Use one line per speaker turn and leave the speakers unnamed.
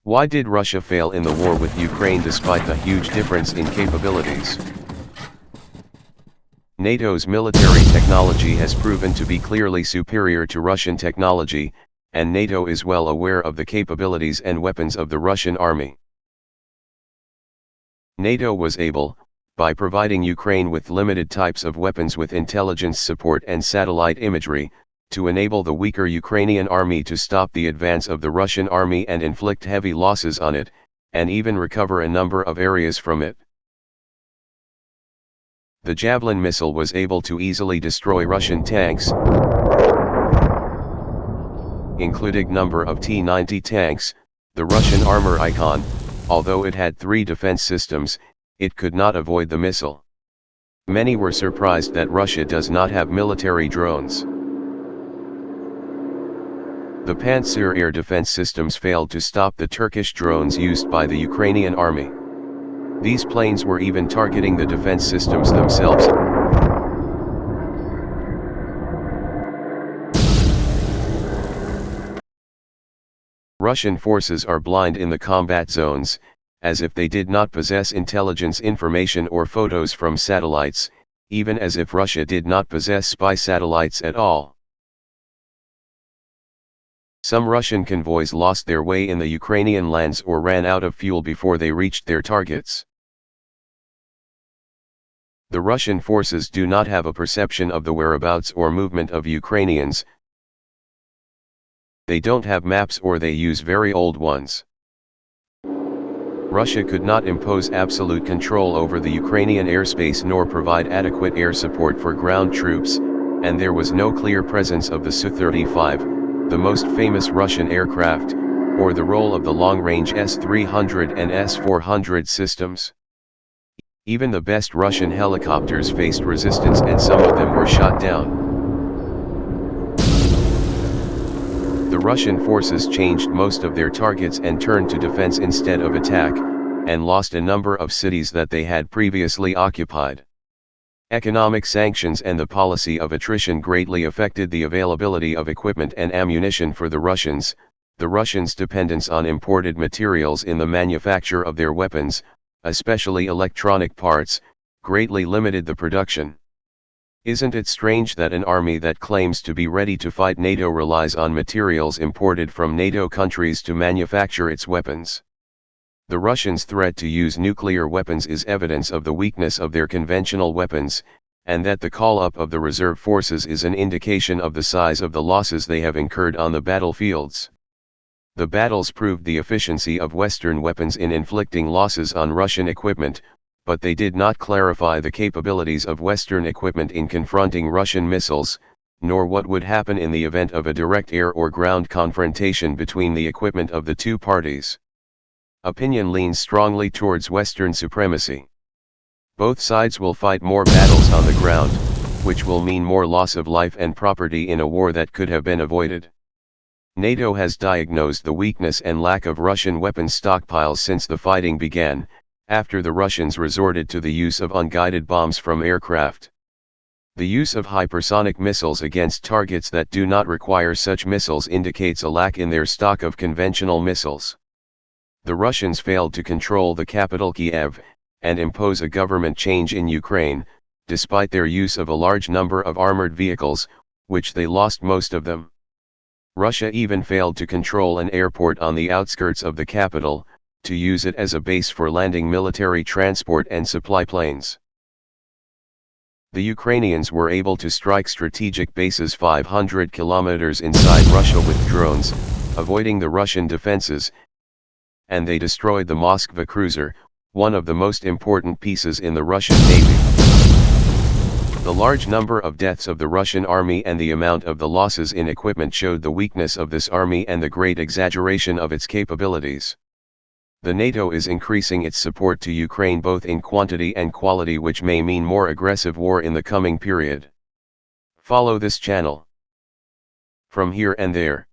Why did Russia fail in the war with Ukraine despite the huge difference in capabilities? NATO's military technology has proven to be clearly superior to Russian technology, and NATO is well aware of the capabilities and weapons of the Russian army. NATO was able, by providing Ukraine with limited types of weapons with intelligence support and satellite imagery, to enable the weaker Ukrainian army to stop the advance of the Russian army and inflict heavy losses on it, and even recover a number of areas from it. The Javelin missile was able to easily destroy Russian tanks, including number of T-90 tanks. The Russian armor Icon, although it had 3 defense systems, it could not avoid the missile. Many were surprised that Russia does not have military drones. The Pantsir air defense systems failed to stop the Turkish drones used by the Ukrainian army. These planes were even targeting the defense systems themselves. Russian forces are blind in the combat zones, as if they did not possess intelligence information or photos from satellites, even as if Russia did not possess spy satellites at all. Some Russian convoys lost their way in the Ukrainian lands or ran out of fuel before they reached their targets. The Russian forces do not have a perception of the whereabouts or movement of Ukrainians. They don't have maps or they use very old ones. Russia could not impose absolute control over the Ukrainian airspace nor provide adequate air support for ground troops, and there was no clear presence of the Su-35, the most famous Russian aircraft, or the role of the long-range S-300 and S-400 systems. Even the best Russian helicopters faced resistance and some of them were shot down. The Russian forces changed most of their targets and turned to defense instead of attack, and lost a number of cities that they had previously occupied. Economic sanctions and the policy of attrition greatly affected the availability of equipment and ammunition for the Russians. The Russians' dependence on imported materials in the manufacture of their weapons, especially electronic parts, greatly limited the production. Isn't it strange that an army that claims to be ready to fight NATO relies on materials imported from NATO countries to manufacture its weapons? The Russians' threat to use nuclear weapons is evidence of the weakness of their conventional weapons, and that the call-up of the reserve forces is an indication of the size of the losses they have incurred on the battlefields. The battles proved the efficiency of Western weapons in inflicting losses on Russian equipment, but they did not clarify the capabilities of Western equipment in confronting Russian missiles, nor what would happen in the event of a direct air or ground confrontation between the equipment of the two parties. Opinion leans strongly towards Western supremacy. Both sides will fight more battles on the ground, which will mean more loss of life and property in a war that could have been avoided. NATO has diagnosed the weakness and lack of Russian weapons stockpiles since the fighting began, after the Russians resorted to the use of unguided bombs from aircraft. The use of hypersonic missiles against targets that do not require such missiles indicates a lack in their stock of conventional missiles. The Russians failed to control the capital Kiev, and impose a government change in Ukraine, despite their use of a large number of armored vehicles, which they lost most of them. Russia even failed to control an airport on the outskirts of the capital, to use it as a base for landing military transport and supply planes. The Ukrainians were able to strike strategic bases 500 kilometers inside Russia with drones, avoiding the Russian defenses, and they destroyed the Moskva cruiser, one of the most important pieces in the Russian Navy. The large number of deaths of the Russian army and the amount of the losses in equipment showed the weakness of this army and the great exaggeration of its capabilities. The NATO is increasing its support to Ukraine both in quantity and quality, which may mean more aggressive war in the coming period. Follow this channel. From here and there.